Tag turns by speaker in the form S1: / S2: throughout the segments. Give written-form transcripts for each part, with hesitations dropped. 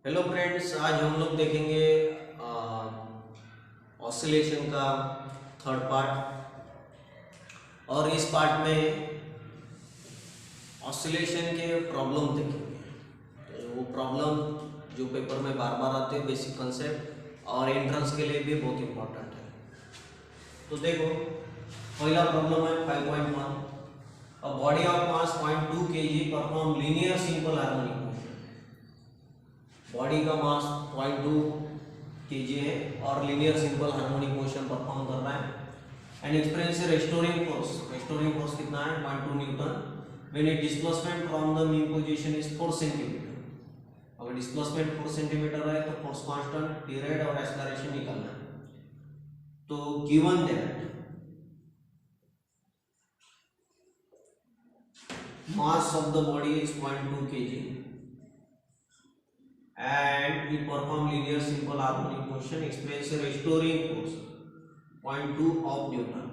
S1: Hello friends, आज हम लोग देखेंगे ऑसिलेशन का थर्ड पार्ट। और इस पार्ट में ऑसिलेशन के प्रॉब्लम देखेंगे। तो वो प्रॉब्लम जो पेपर में बार बार आते हैं, बेसिक कंसेप्ट और एंट्रेंस के लिए भी बहुत इंपॉर्टेंट है। तो देखो, पहला प्रॉब्लम है 5.1। A body of mass 0.2 kg perform linear simple harmonic motion. Body का मास 0.2 kg है और linear simple harmonic motion perform कर रहा है। एंड एक्सपीरियंस रेस्टोरिंग फोर्स कितना है? 0.2 Newton. When it displacement from the mean position is 4 centimetre. अगर displacement 4 centimetre है तो फोर्स कांस्टेंट, पीरियड और एक्सेलरेशन निकालना है। तो given that mass of the body is 0.2 kg and it perform linear simple harmonic motion, experience a restoring force 0.2 of Newton.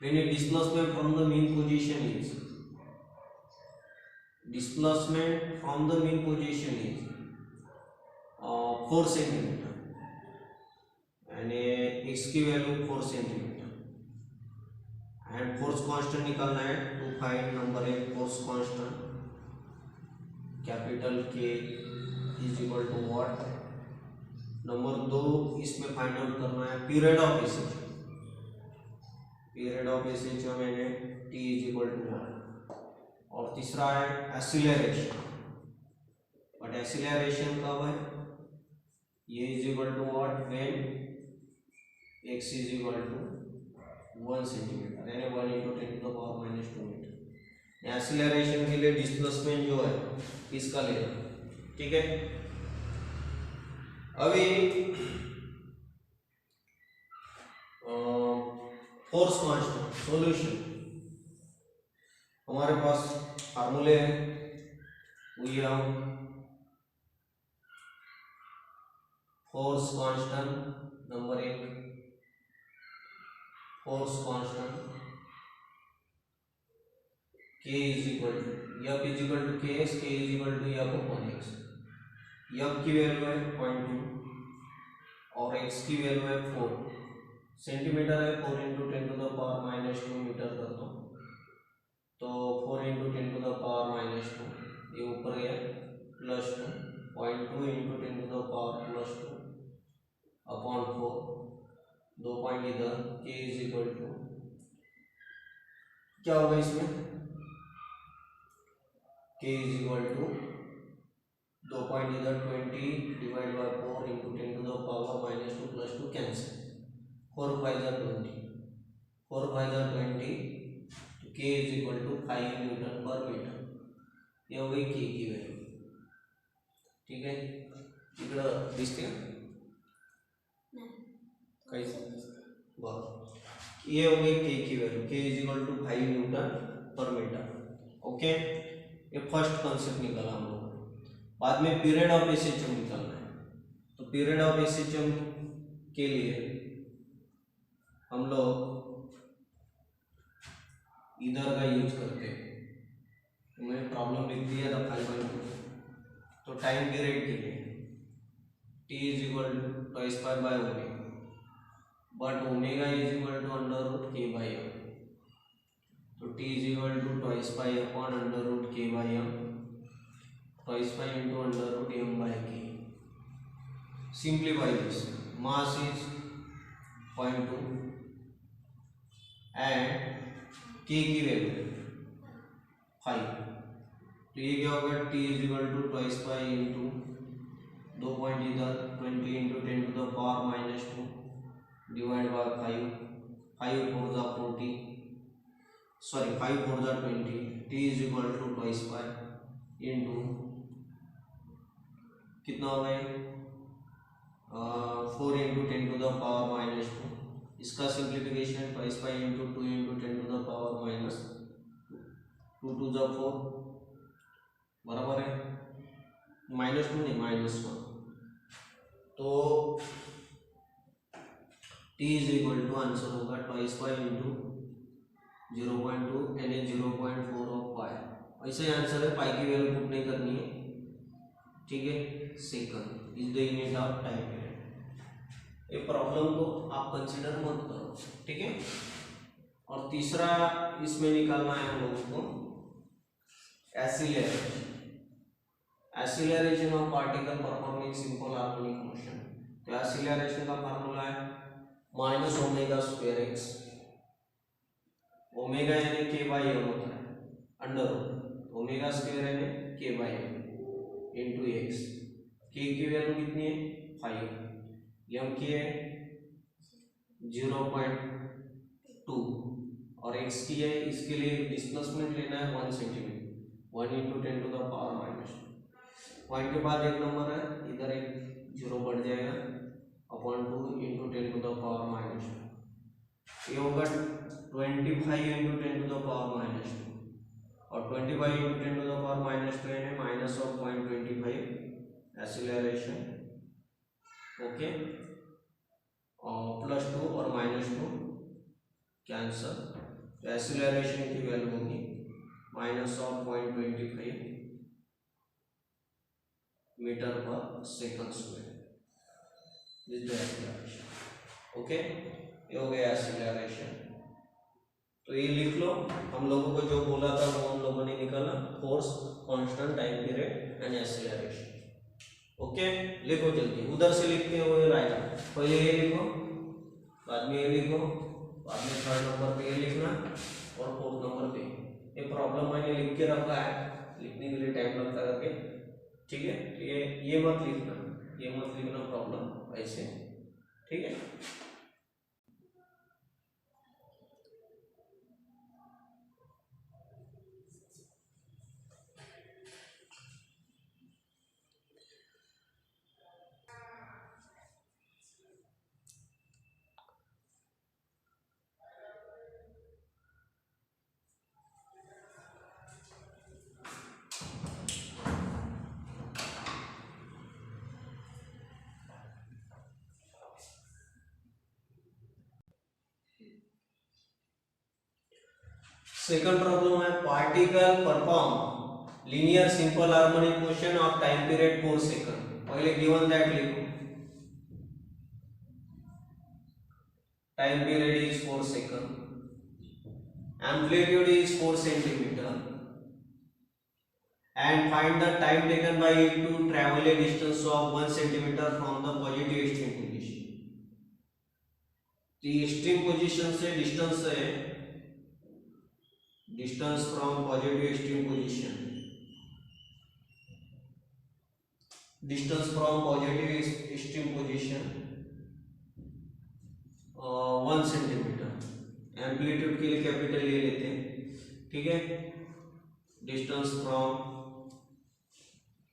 S1: When a displacement from the mean position is 4 centimeter and x की value 4 centimetre and force constant निकालना है। To find number 1 force constant capital K is equal to what. Number 2 इसमें find out करना है period of SHO. Period of SHO मैंने T is equal to what. और तीसरा है एक्सीलरेशन। बट एक्सीलरेशन कब है? ये is equal to what when x is equal to 1 centimetre यानी 1 × 10⁻⁻2 मीटर। एक्सीलरेशन के लिए डिस्प्लेसमेंट जो है इसका लेना, ठीक है। अभी फोर्स कांस्टेंट सॉल्यूशन हमारे पास फार्मूले हैं। We have force constant number 1 force constant K is equal to F is equal to KS, K is equal to F upon X। F की वैल्यू है 0.2 और X की वैल्यू है 4 सेंटीमीटर है। 4 × 10⁻⁻2 मीटर कर दो तो 4 × 10⁻⁻2 ये ऊपर गया +2 0.2 × 10⁻+2 अपॉन 4 2 पॉइंट इधर K इज इक्वल टू क्या होगा इसमें? K is equal to 2 point इधर 20 डिवाइड बाय 4 × 10⁻⁻2 +2 कैंसिल। 4 5 जा 20 4 5 जा 20 तो K is equal to 5 newton per metre. ये हो गई K की वैल्यू, ठीक है। इकडं दिसते बस ये हो गई K की वैल्यू। K is equal to 5 newton per metre, okay. ये फर्स्ट कंसेप्ट निकाला हम लोग। बाद में पीरियड ऑफ एसएचएम निकालना है। तो पीरियड ऑफ एसएचएम के लिए हम लोग इधर का यूज करते हैं। तो मैंने प्रॉब्लम लिख दिया था 5.2। तो टाइम पीरियड के लिए T is equal to 2π/ω but omega is equal to √k/m। तो T is equal to 2π upon √k/m 2π × √m/k। Simplify this, mass is 0.2 and K की वैल्यू 5। तो ये क्या होगा? T is equal to 2π into 2 point इधर 20 × 10⁻⁻2 divide by 5 5 4 जा 40 sorry 5 4 जा 20। T is equal to 2π into कितना हो गया 4 × 10⁻⁻2। इसका सिंप्लीफिकेशन 2π इंटू 2 × 10⁻2 2 जा 4 बराबर है -2 नहीं -1। तो T is equal to answer होगा 2π इंटू 0.2 यानी 0.4 ऑफ पाई। ऐसे आंसर है। पाई की वैल्यू पुट नहीं करनी है, ठीक है, second is the unit of time period. ये प्रॉब्लम को आप कंसीडर मत करो, ठीक है। और तीसरा इसमें निकालना है हम लोगों को acceleration of particle performing simple harmonic motion. तो एक्सीलरेशन का फार्मूला है minus omega square x, omega यानी के बाई एम होता है, अंडर ओमेगा स्क्वायर यानी के बाई एम इंटू एक्स। के की वैल्यू कितनी है 5, एम की है 0.2 और एक्स की है, इसके लिए डिस्प्लेसमेंट लेना है 1 सेंटीमीटर, 1 × 10⁻⁻²। पॉइंट के बाद एक नंबर है, इधर एक 0 बढ़ जाएगा अपॉन 2 × 10⁻²। ये होगा 25 × 10⁻², और 25 × 10⁻² यानी -0.25 एक्सीलरेशन, ओके। और +2 और -2 कैंसल, तो एक्सीलरेशन की वैल्यू होगी -0.25 मीटर पर second square, this the acceleration, okay. ये हो गया एक्सीलरेशन। तो ये लिख लो, हम लोगों को जो बोला था वो हम लोगों ने निकाला, force, constant, time period and acceleration, okay. लिखो जल्दी, उधर से लिखते हुए राइट, पहले ये लिखो, बाद में ये लिखो, बाद में थर्ड नंबर पे ये लिखना और फोर्थ नंबर पे। ये प्रॉब्लम मैंने लिख के रखा है, लिखने के लिए टाइम लगता करके, ठीक है। तो ये मत लिखना, ये मत लिखना प्रॉब्लम ऐसे, ठीक है। सेकंड प्रॉब्लम है particle perform linear simple harmonic motion of time period 4 second. पहले गिवन दैट लिखो, time period is 4 second, amplitude is 4 centimetre and find the time taken by it to travel a distance of 1 centimeter from the positive extreme position। तो extreme position से distance है, distance from positive extreme position, distance from positive extreme position 1 centimetre. Amplitude के लिए capital ले लेते हैं, ठीक है। Distance from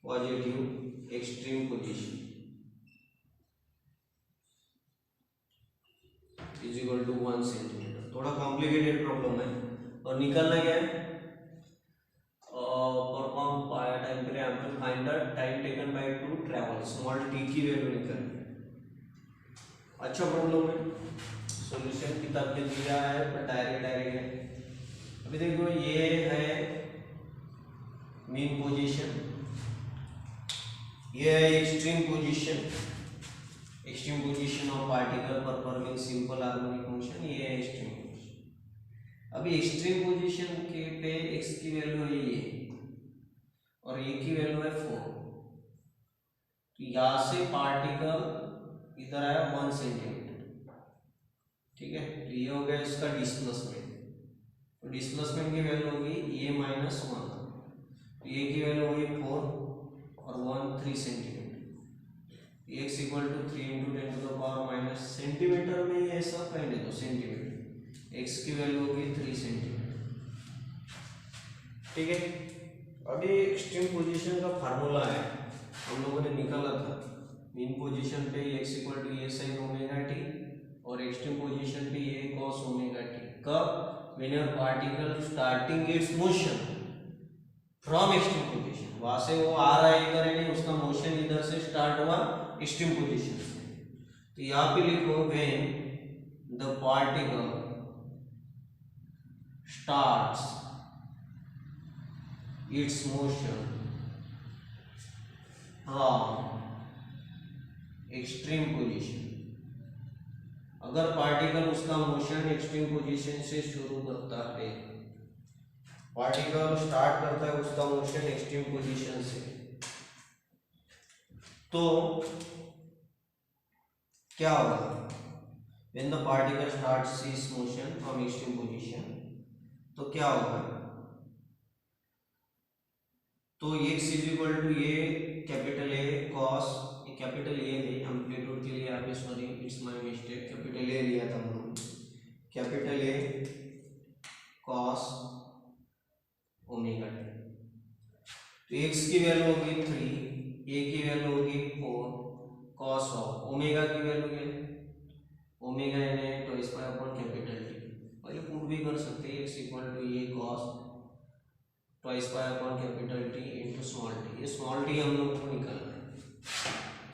S1: positive extreme position is equal to 1 centimetre. थोड़ा कॉम्प्लिकेटेड प्रॉब्लम है और निकालना क्या है, perform time period, find the time taken by to travel, small t की वैल्यू निकालनी है। अच्छा प्रॉब्लम है, सॉल्यूशन किताब में दिया है पर डायरेक्ट है। अभी देखो ये है मीन पोजीशन, ये है extreme position, extreme position of particle performing simple harmonic motion, ये है एक्सट्रीम पोजीशन। अभी एक्सट्रीम पोजीशन के पे x की वैल्यू है ये और ये की वैल्यू है 4। तो यहां से पार्टिकल इधर आया 1 सेंटीमीटर, ठीक है। तो ये हो गया इसका डिस्प्लेसमेंट, तो डिस्प्लेसमेंट की वैल्यू होगी ये -1, तो ये की वैल्यू होगी 4 और 1 3 centimetre. x equal to 3 × 10⁻⁻, centimetre में ये सब कहने दो सेंटीमीटर, x की वैल्यू होगी 3 सेंटीमीटर, ठीक है। अभी एक्सट्रीम पोजीशन का फार्मूला है, हम लोगों ने निकाला था, मीन पोजीशन पे x equal to a sin ω t और एक्सट्रीम पोजीशन पे a cos ω t। कब? When your particle starting its motion from extreme position, वहां से वो आ रहा है इधर, यानी उसका मोशन इधर से स्टार्ट हुआ एक्सट्रीम पोजीशन से। तो यहाँ पे लिखो when the particle starts it's motion हाँ, एक्सट्रीम पोजीशन। अगर पार्टिकल उसका मोशन एक्सट्रीम पोजीशन से शुरू करता है, पार्टिकल स्टार्ट करता है उसका मोशन एक्सट्रीम पोजीशन से, तो क्या होगा? When the particle starts its motion from extreme position, तो क्या होगा? तो x इज इक्वल टू ये कैपिटल ए कॉस, ये कैपिटल ए है एम्पलीट्यूड के लिए, आप sorry it's my mistake, capital A लिया था हमने, capital A cos omega T. तो x की वैल्यू होगी 3, a की वैल्यू होगी 4, कॉस ऑफ ओमेगा की वैल्यू है ओमेगा यानी twice pi upon capital T. और ये प्रूव भी कर सकते हैं, x इक्वल टू ये cos twice pi upon capital T into small T. ये स्मॉल टी हम लोग को निकालना है,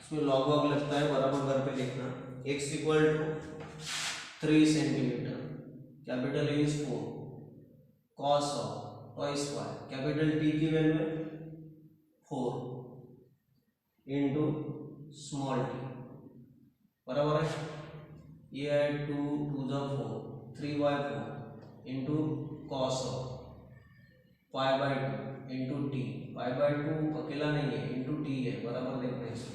S1: इसमें लॉग वॉग लगता है, बराबर घर पे लिखना। x equal to 3 centimetre, capital A is 4, cos of twice pi capital T की वैल्यू है 4 इनटू स्मॉल टी, बराबर है। ये है 2 to the 4, 3/4 into cos of pi by 2 into T, pi by 2 अकेला नहीं है, इंटू टी है, बराबर देखना है इसको।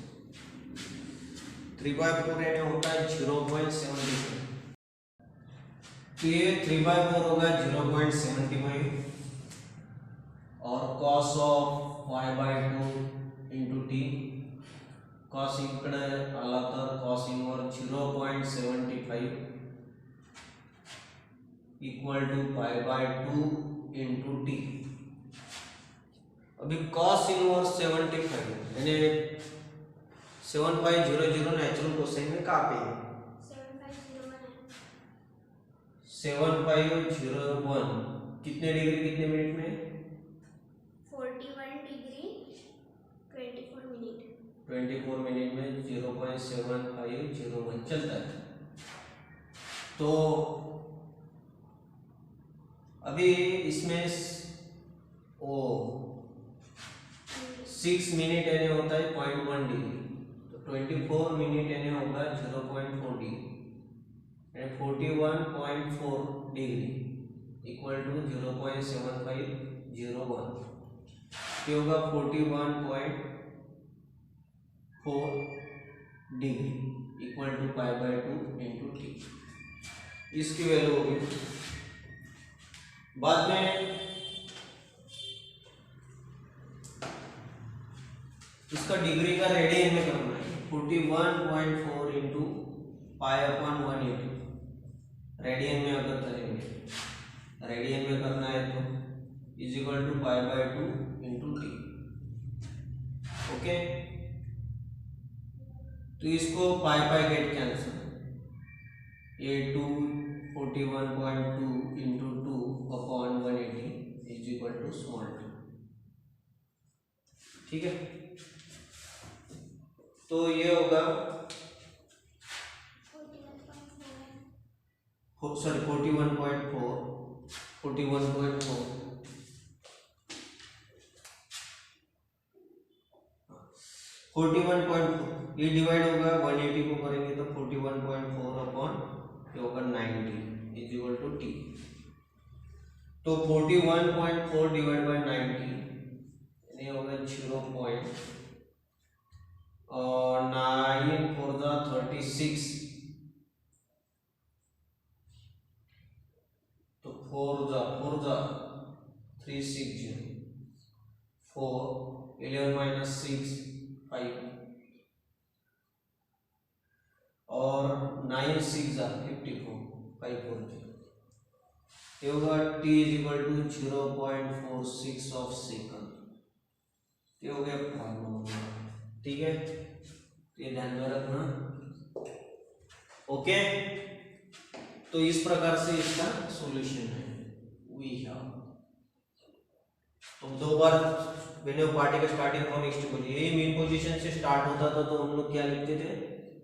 S1: 3/4 यानी होता है 0.75, तो ये 3/4 होगा 0.75 और cos of pi by 2 into T, cos इकडे आला तर cos inverse 0.75 equal to pi by 2 into T. अभी cos इनवर्स 75 यानी 7500 नेचुरल कोसाइन में कहाँ पे है? 7501 कितने डिग्री कितने मिनट में?
S2: 41 डिग्री 24 मिनट।
S1: 24 मिनट में 0.7501 चलता है। तो अभी इसमें ओ 6 मिनट यानी होता है 0.1 डिग्री, तो 24 मिनट यानी होगा 0.4 डिग्री, यानी 41.4 डिग्री इक्वल टू 0.7501, ये होगा 41.4 degree equal to pi by 2 into T. इसकी वैल्यू होगी, बाद में इसका डिग्री का रेडियन में करना है, 41.4 इंटू पाई अपॉन 180 रेडियन में अगर करेंगे, रेडियन में करना है तो is equal to pi by 2 into T. Okay, तो इसको पाई पाई गेट कैंसिल, ये 2 41.2 into 2 upon 180 is equal to small T. ठीक है, तो ये होगा सॉरी 41.4 41.4 ये डिवाइड होगा 180 को करेंगे तो 41.4 अपॉन ये होगा 90 इज इक्वल टू टी। तो 41.4 डिवाइड बाय 90 ये होगा 0.9 4 36, तो 4 360 4 11 माइनस 6 5 और 9 6 54 540, ये होगा t is equal to 0.46 of second. ये हो गया प्रॉब्लम, ठीक है, ये ध्यान में रखना। ओके, तो इस प्रकार से इसका सॉल्यूशन है। वी हैव तो 2 बार when particle starting from extreme position, यही मेन पोजीशन से स्टार्ट होता था तो हम लोग क्या लिखते थे,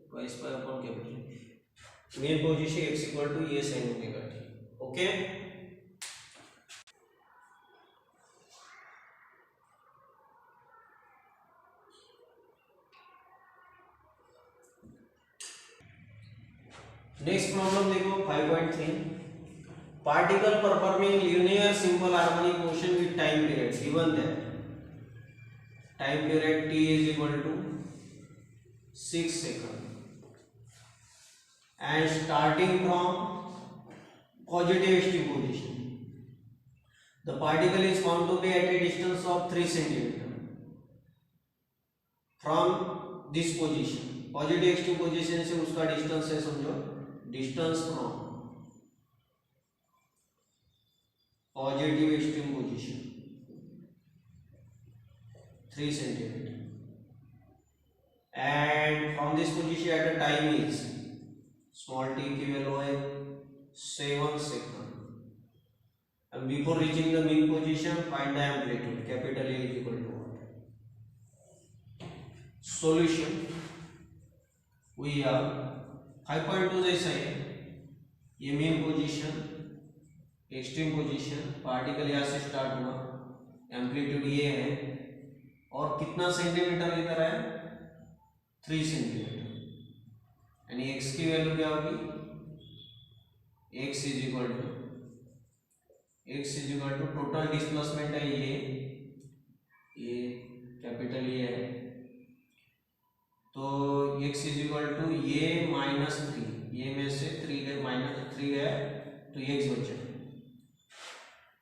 S1: twice pi upon capital mean position x equal to ये sin omega T. Okay, next problem देखो 5.3 particle performing linear simple harmonic motion with time period given that time period t is equal to 6 seconds and starting from positive st position the particle is found to be at a distance of 3 centimeter from this position positive extreme position से उसका distance है समझो distance from positive extreme position 3 centimetre and from this position at a time is small t की value है 7 second and before reaching the mean position find the amplitude capital A is equal to solution we have 5.2 जैसा है ये mean position extreme position particle यहाँ से start हुआ amplitude ये है और कितना सेंटीमीटर इधर है 3 सेंटीमीटर यानी x की वैल्यू क्या होगी x is equal to total displacement है ये कैपिटल ये है तो x इज इक्वल टू ये माइनस 3 ये में से 3 गए माइनस 3 गया तो x बचा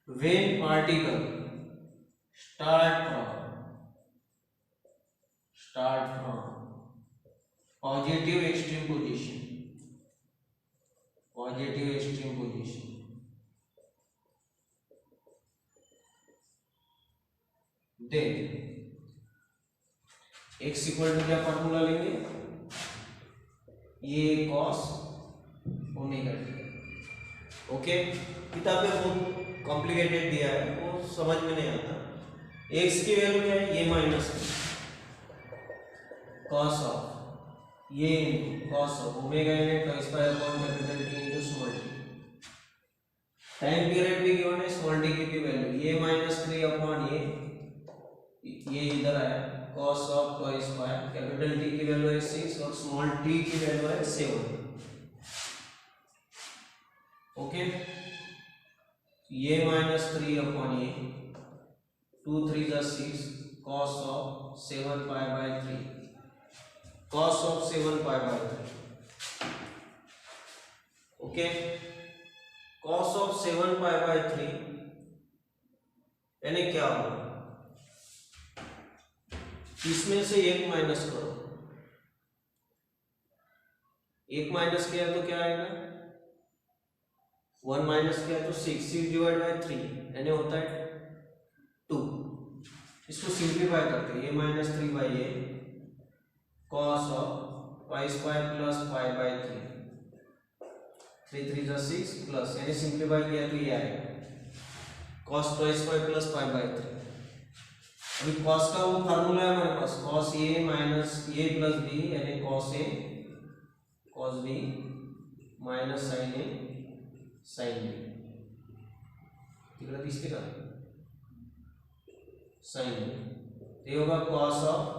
S1: when particle start from positive extreme position then x equal to क्या फॉर्मूला लेंगे ये cos ओमेगा टी ओके किताब में बहुत कॉम्प्लिकेटेड दिया है वो समझ में नहीं आता x की वैल्यू क्या है ये माइनस cos ऑफ ये cos ऑफ ओमेगा n का square upon capital T into small t time period भी गिवन है स्मॉल t की वैल्यू ये -3 अपॉन ये इधर आया cos of two square capital T की वैल्यू है 6 और स्मॉल t की वैल्यू है 7 ओके ये -3 अपॉन ये 2 3 जा 6 cos of 7 pi by 3 cos of 7 pi by 3 okay cos of 7 pi by 3 यानी क्या होगा इसमें से एक माइनस करो एक माइनस किया तो क्या आएगा 1 माइनस किया तो 6 डिवाइड बाय 3 यानी होता है 2 इसको सिंप्लीफाई करते हैं ये -3 बाई ये cos of pi square plus pi by 3 3 3 जा 6 प्लस यानी सिंप्लीफाई किया तो ये आएगा cos two square plus pi by 3 अभी cos का वो फार्मूला है हमारे पास cos a minus a plus b यानी cos a cos b minus sin a sin b इकडे दिसते का sin b ये होगा cos of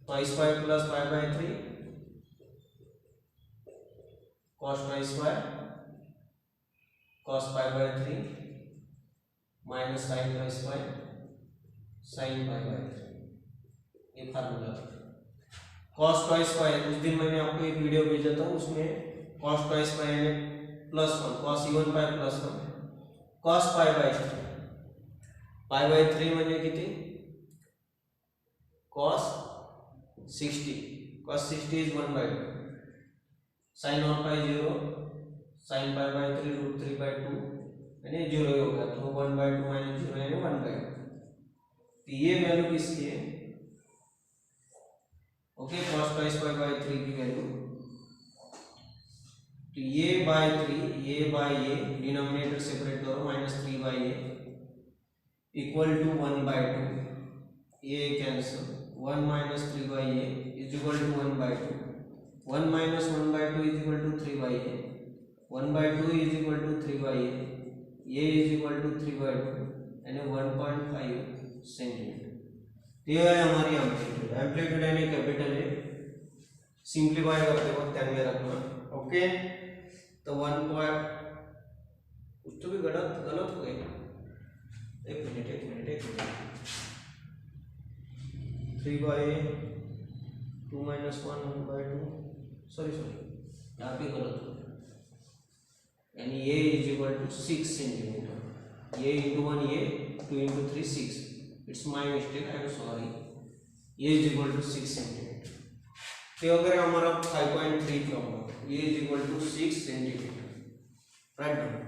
S1: pi square plus pi by 3 cos pi square cos pi by 3 minus sin pi square sin pi by 3 ये formula cos two square उस दिन मैंने आपको एक वीडियो भेजा था उसमें cos two square +1 cos even pi +1 cos pi by 3 pi by 3 म्हणजे किती cos 60 is 1/2 sin of pi 0 sin pi by 3 √3/2 यानी 0 होगा तो 1/2 माइनस 0 यानी 1/2 तो ये वैल्यू किसकी है okay cos pi square by 3 की वैल्यू तो ये बाय 3 डिनोमिनेटर सेपरेट करो -3 बाय ये इक्वल टू 1/2 ये कैंसिल 1 -3 बाय ये is equal to 1/2 1 - 1/2 is equal to 3 by ये 1/2 इज इक्वल टू 3 बाय ये इज इक्वल टू 3/2 यानी 1.5 सेंटीमीटर ये है हमारी एम्पलीट्यूड यानी कैपिटल ए सिंप्लीफाई करते वक्त ध्यान में रखना। ओके, तो 1 पॉइंट कुछ तो भी गलत गलत हो गया, एक मिनट 3/2 - 1 1/2, सॉरी यहाँ पे गलत हो गया, यानी ये इज इक्वल टू 6 सेंटीमीटर, ये इंटू 1 ये 2 into 3 6, it's my mistake, I am sorry, ये इज इक्वल टू 6 सेंटीमीटर। तो अगर हमारा 5.3 का होगा, ये is equal to 6 centimetre, right down.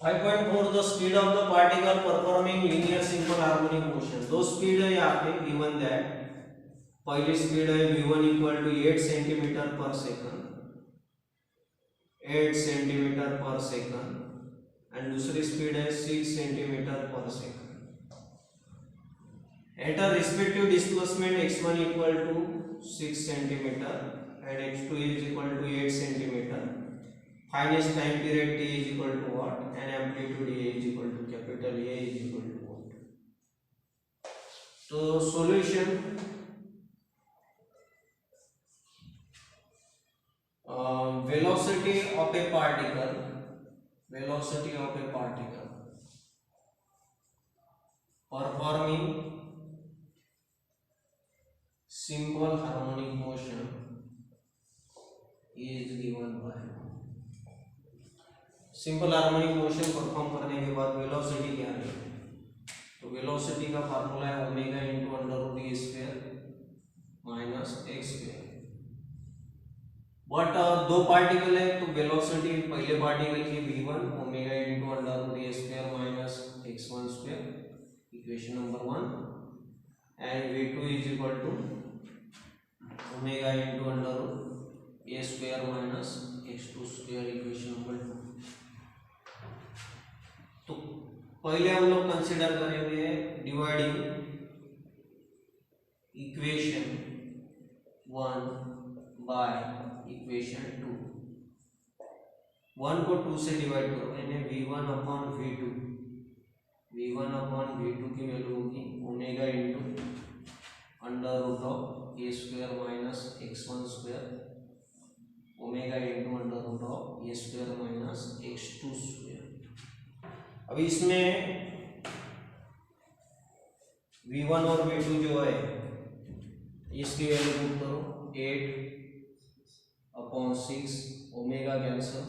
S1: Five point four, the speed of the particle performing linear simple harmonic motion. दो speed है यहाँ पे गिवन दैट, पहली स्पीड है v1 equal to 8 centimetre per second, 8 centimetre per second, and दूसरी speed है 6 centimetre per second. At a respective displacement x1 equal to 6 centimetre and x2 is equal to 8 centimetre, finest time period t is equal to what, and amplitude A is equal to capital A is equal to what. So solution, velocity of a particle, velocity of a particle performing simple harmonic motion is given by, simple harmonic motion perform करने के बाद velocity क्या है, तो velocity का formula है omega into under root A square minus X square. But दो particle है तो वेलोसिटी पहले पार्टिकल की v1 omega into under root A square minus x1 square, equation number 1, and v2 is equal to omega into under root A square minus x2 square, equation number 2। तो पहले हम लोग consider करेंगे dividing equation 1 by equation 2। 1 को 2 से divide करो, यानी v1 upon v2, v1 upon v2 की वैल्यू होगी omega into under root of A square minus x1 square, omega into under root of A square minus x2 square. अभी इसमें v1 और v2 जो है इसकी वैल्यू पुट करो, 8 upon 6 omega cancel,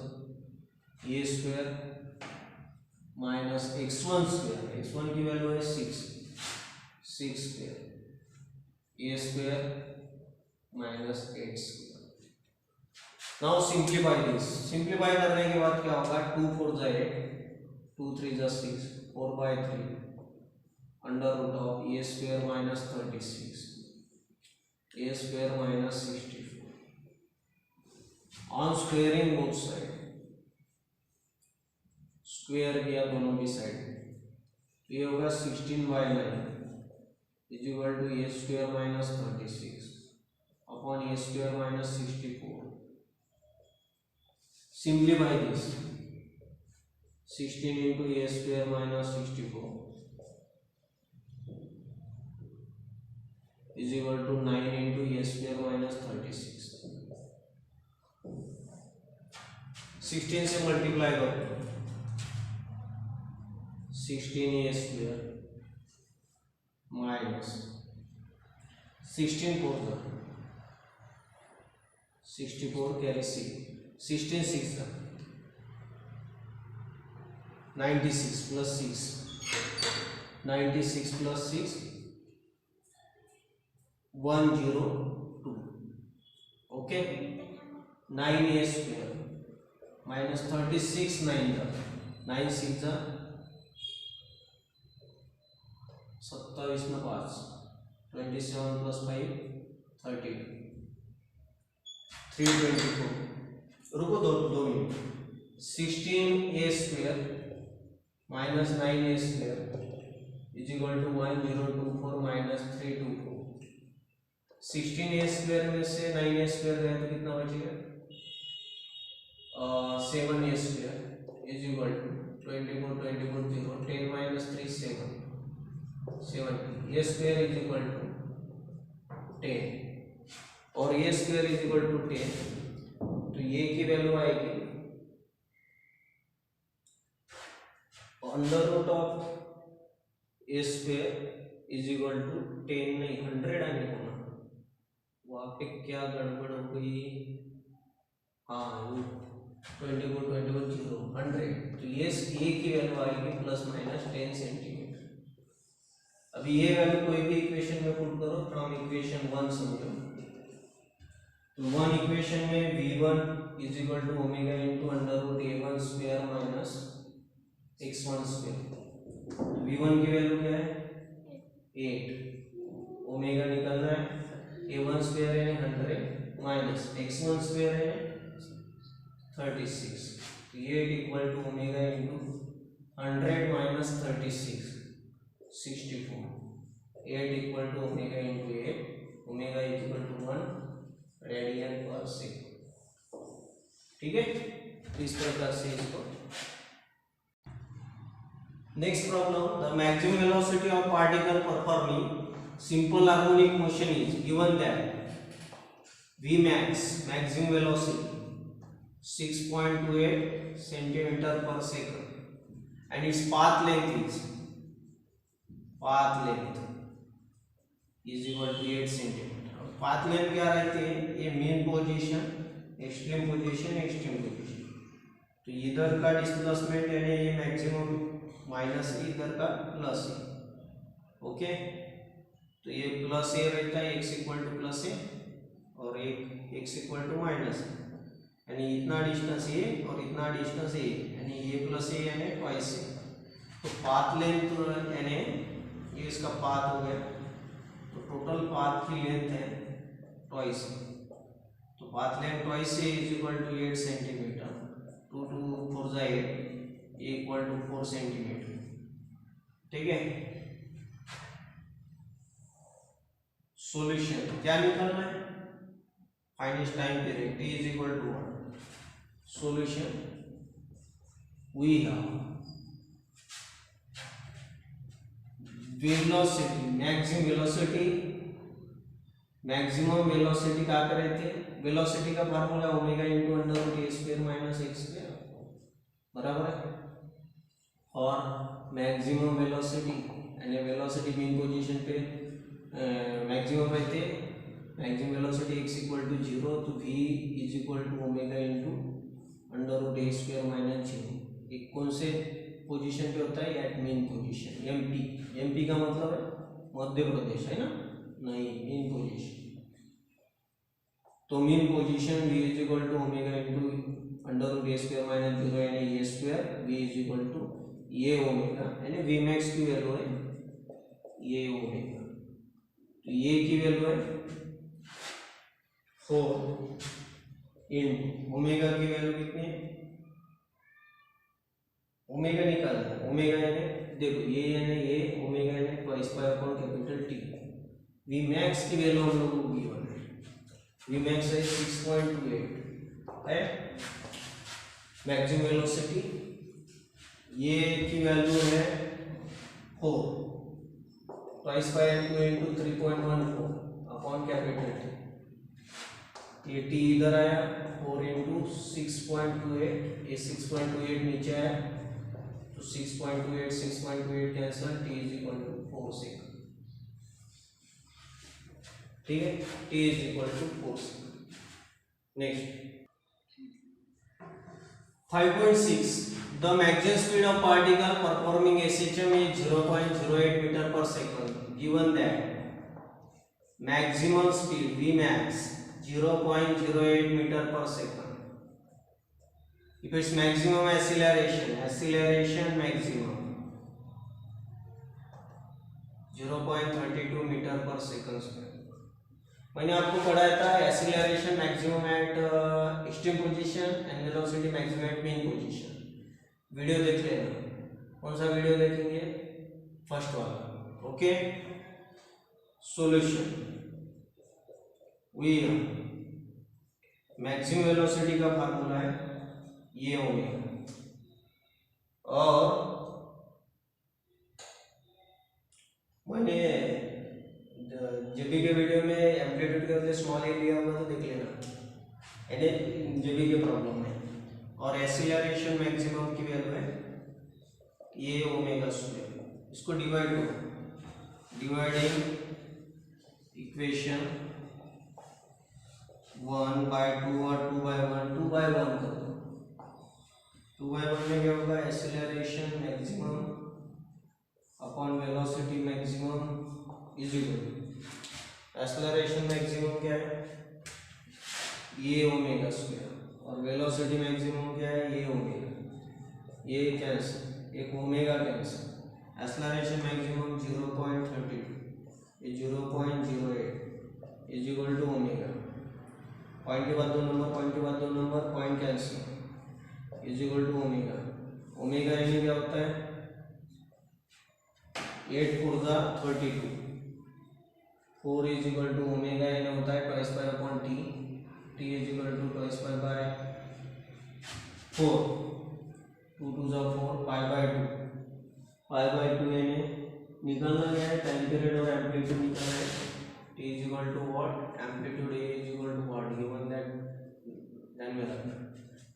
S1: A square minus x1 square, x1 की value है 6 square, A square minus 8 square. Now simplify this, simplify करने के बाद क्या होगा, 2 4 जा 8, 2 3 जा 6, 4/3 under root of A square minus 36, A square minus 64, on squaring both side, square किया दोनों भी साइड, तो ये होगा 16/9 is equal to A square minus 36 upon A square minus 64। Simplify this, 16 into a square minus 64 is equal to 9 into a square minus 36। 16 से multiply करो, 16 a square minus 16 4 का 64 carry 6, 16 6 का 96 plus 6, 96 plus 6 102, okay, 9a square minus 36 9 का 9 6 जा 27 में 5, 27 plus 5 32, 324, रुको दो minute, 16a square minus 9a square is equal to 1024 minus 324, 16a² में से 9a² गया तो कितना बचेगा 7a² is equal to 24 24 0 10 minus 3 7 70 a square is equal to 10 और a square is equal to 10 तो ये की वैल्यू आएगी under root of a square is equal to 10 नहीं 100 आने को ना वहाँ पे क्या गड़बड़ हो गई हाँ 24 24 0 100 तो ये a की वैल्यू आएगी प्लस माइनस 10 सेंटीमीटर। अभी ये वैल्यू कोई भी इक्वेशन में पुट करो फ्रॉम इक्वेशन 1 समझो तो वन इक्वेशन में v1 is equal to omega into under root a1 square minus x1 square v1 की वैल्यू क्या है 8 ओमेगा निकल रहा है a1 स्क्वायर है 100 माइनस x1 स्क्वायर है 36 तो ये equal to omega into 100 minus 36 64 8 equal to omega into 8 omega equal to 1 radian per second. ठीक है तो इस प्रकार से इसको next problem the maximum velocity of particle performing simple harmonic motion is given that Vmax maximum velocity 6.28 centimeter per second and its path length is equal to 8 centimeter। Path length क्या रहती है ये मेन पोजीशन एक्सट्रीम पोजीशन तो इधर का displacement यानी ये maximum minus इधर का प्लस है ओके तो ये प्लस ए रहता है x इक्वल टू प्लस ए और एक x इक्वल टू माइनस यानी इतना डिस्टेंस ये और इतना डिस्टेंस ये यानी ये प्लस ए यानी ट्वाइस ए तो पाथ लेंथ यानी ये इसका पाथ हो गया तो टोटल पाथ की लेंथ है ट्वाइस तो path length twice A is equal to 8 centimetre 2 2 4 8 equal to 4 centimetre. ठीक है सॉल्यूशन क्या निकालना है finest time period t is equal to 1 solution we have velocity maximum velocity कहाँ पे रहती है वेलोसिटी का formula omega into under root a square minus x square बराबर है और मैक्सिमम वेलोसिटी यानी वेलोसिटी मेन पोजीशन पे मैक्सिमम रहते हैं maximum velocity x equal to 0 तो v is equal to omega into under root a square minus 0 एक कौन से पोजीशन पे होता है एट मेन पोजीशन एमपी का मतलब है मध्य प्रदेश है ना नहीं मेन पोजीशन तो mean position v is equal to omega into under root a square minus 0 यानी a square v is equal to ये ओमेगा यानी v मैक्स की वैल्यू है ये ओमेगा तो ये की वैल्यू है 4 इन ओमेगा की वैल्यू कितनी है ओमेगा निकालना है ओमेगा यानी देखो ये यानी ये ओमेगा यानी twice pi upon capital T V max की वैल्यू हम लोगों को गिवन है वी मैक्स है 6.28 है मैक्सिमम वेलोसिटी ये की वैल्यू है 4 ट्वाइस पाई इनटू 3.14 अपॉन कैपिटल टी ये टी इधर आया 4 इंटू 6.28 ये 6.28 नीचे आया तो 6.28 cancel t is equal to 4 second. ठीक है t is equal to 4 second. Next 5.6 the maximum speed of particle performing SHM is 0.08 metre पर second given that maximum speed Vmax 0.08 meter per second. If its maximum acceleration maximum 0.32 meter per second square. मैंने आपको पढ़ाया था acceleration maximum at extreme position and velocity maximum at mean position. Video देख लेना कौन सा video देखेंगे first वाला okay solution we maximum velocity का फार्मूला है ये ओमेगा, और मैंने जेबी के वीडियो में एम्पलीट्यूड के बदले स्मॉल ए लिया हुआ तो देख लेना, यानी जेबी के प्रॉब्लम में। और एक्सीलरेशन मैक्सिमम की वैल्यू है ये ओमेगा स्क्वायर। इसको डिवाइड करो, डिवाइडिंग इक्वेशन 1/2 और 2/1, 2/1 कर दो। 2/1 में क्या होगा, acceleration maximum upon velocity maximum is equal, acceleration maximum क्या है ये ओमेगा स्क्वायर, और वेलोसिटी मैक्सिमम क्या है ये ओमेगा, ये कैंसिल, एक ओमेगा कैंसिल, एक्सीलरेशन मैक्सिमम 0.32, ये 0.08 is equal to omega, point के बाद 2 नंबर, पॉइंट के बाद 2 number, point cancel, is equal to omega. Omega यानी क्या होता है 8 4 32, 4 इज इक्वल टू ओमेगा यानी होता है 2 upon T, T is equal to 2 by 4, 2 2 4, π/2, π/2 यानी निकालना क्या है, टाइम पीरियड और एम्पलीट्यूड निकालना है। T is equal to what, amplitude A is equal to what given that, ध्यान में रखना।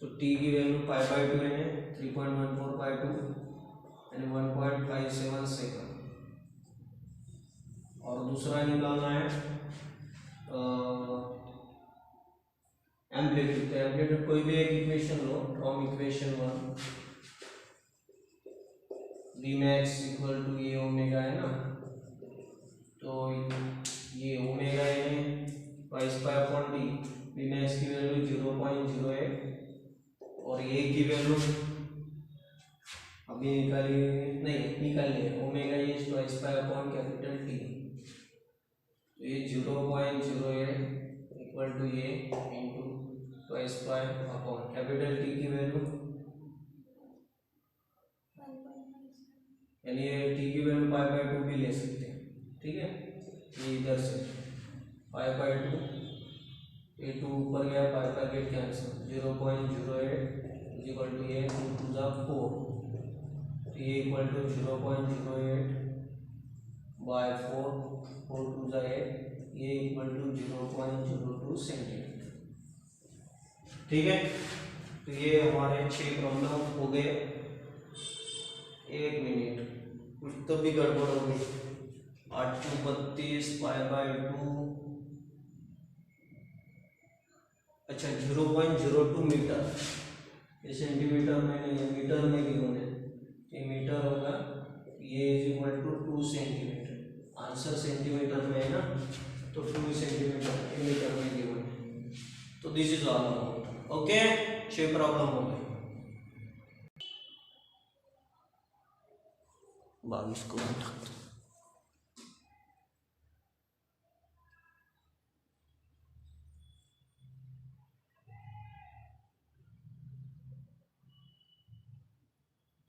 S1: तो टी की वैल्यू π/2 यानी 3.14/2 यानी 1.57 सेकंड। और दूसरा निकालना है एम्पलीट्यूड। तो एम्पलीट्यूड कोई भी एक इक्वेशन लो from equation 1, Vmax equal to ये ओमेगा है ना, तो ये ओमेगा यानी 2 Vmax की वैल्यू 0.08, और ए की वैल्यू अभी निकालिए ओमेगा ये 2 कैपिटल टी, तो ये 0.08 इक्वल टू ये इंटू 2 अपॉन कैपिटल टी की वैल्यू, यानी टी की वैल्यू π/2 भी ले सकते हैं, ठीक है। ये इधर से π/2, ये 2 ऊपर गया, π get cancel, 0.08 is equal to ये 2 2 4, ये इक्वल टू 0.08 बाय 4, 4 2 8, ये इक्वल टू 0.02 सेंटीमीटर, ठीक है। तो ये हमारे 6 प्रॉब्लम हो गए। 1 मिनट, कुछ तो भी गड़बड़ हो गई। 8 2 32 π/2, अच्छा 0.02 मीटर, ये सेंटीमीटर में नहीं है, मीटर में गिवन है, ये मीटर होगा, ये is equal to 2 centimetre. Answer centimetre में है ना, तो 2 सेंटीमीटर मीटर में गिवन है। तो this is all about, okay. 6 problem हो गए। 22 को